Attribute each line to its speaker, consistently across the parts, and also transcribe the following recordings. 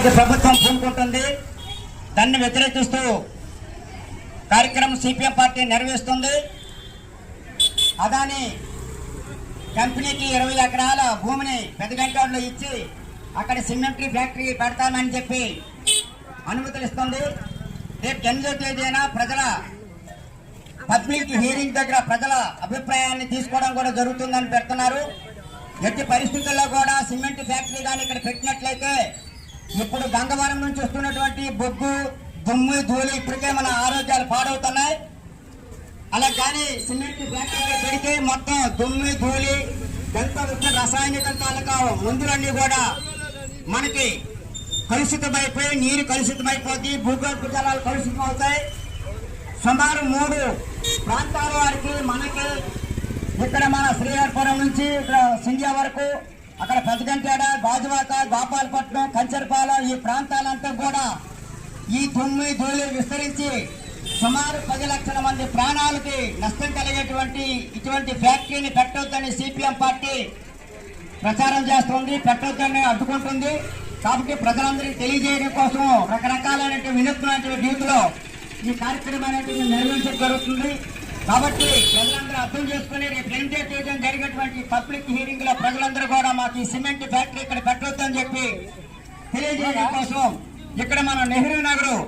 Speaker 1: దానికి ప్రభుత్వం పూనుకుంటుంది. దాన్ని వ్యతిరేకిస్తూ కార్యక్రమం సిపిఎం పార్టీ నిర్వహిస్తుంది. అదాని కంపెనీకి 20 ఎకరాల భూమిని పెద్దగంటోడ్లో ఇచ్చి అక్కడ సిమెంటరీ ఫ్యాక్టరీ పెడతామని చెప్పి అనుమతులు ఇస్తుంది. రేపు 8వ తేదీన ప్రజల పబ్లిక్ హియరింగ్ దగ్గర ప్రజల అభిప్రాయాన్ని తీసుకోవడం కూడా జరుగుతుందని పెడుతున్నారు. ఎట్టి పరిస్థితుల్లో కూడా సిమెంట్ ఫ్యాక్టరీ కానీ ఇక్కడ పెట్టినట్లయితే ఇప్పుడు గంగవరం నుంచి వస్తున్నటువంటి బొగ్గు, దుమ్ము, ధూళి ఇప్పటికే మన ఆరోగ్యాలు పాడవుతున్నాయి. అలా కానీ సిమెంట్ ఫ్యాక్టరీ పెడితే మొత్తం దుమ్ము, ధూళి ఎంత వచ్చిన రసాయనిక తాలూకా మందులన్నీ కూడా మనకి కలుషితమైపోయి నీరు కలుషితమైపోతుంది, భూగర్భ జలాలు కలుషితం అవుతాయి. సుమారు 3 ప్రాంతాల వారికి మనకి ఇక్కడ మన శ్రీహరిపురం నుంచి ఇక్కడ సిండియా వరకు, అక్కడ పెద్దగంటేడ, గాజువాక, గోపాలపట్నం, కంచరపాలెం ఈ ప్రాంతాలంతా కూడా ఈ దుమ్ము ధూళి విస్తరించి సుమారు 10 లక్షల మంది ప్రాణాలకి నష్టం కలిగేటువంటి ఇటువంటి ఫ్యాక్టరీని పెట్టొద్దని సిపిఎం పార్టీ ప్రచారం చేస్తుంది, పెట్టొద్దని అడ్డుకుంటుంది. కాబట్టి ప్రజలందరికీ తెలియజేయడం కోసం రకరకాలైన వినూత్నమైన రీతిలో ఈ కార్యక్రమాన్ని నిర్వహించడం జరుగుతుంది. కాబట్టి ప్రజలందరూ అర్థం చేసుకుని రేపు 8వ తేదీన జరిగినటువంటి పబ్లిక్ హియరింగ్ లో ప్రజలందరూ కూడా మాకు ఈ సిమెంట్ ఫ్యాక్టరీ ఇక్కడ పెట్టొద్దని చెప్పి తెలియజేయడం కోసం ఇక్కడ మన నెహ్రూ నగర్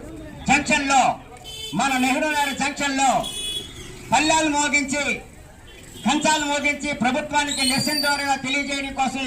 Speaker 1: జంక్షన్ లో పల్లెలు మోగించి, కంచాలు మోగించి ప్రభుత్వానికి నిరసన ద్వారా తెలియజేయడం కోసం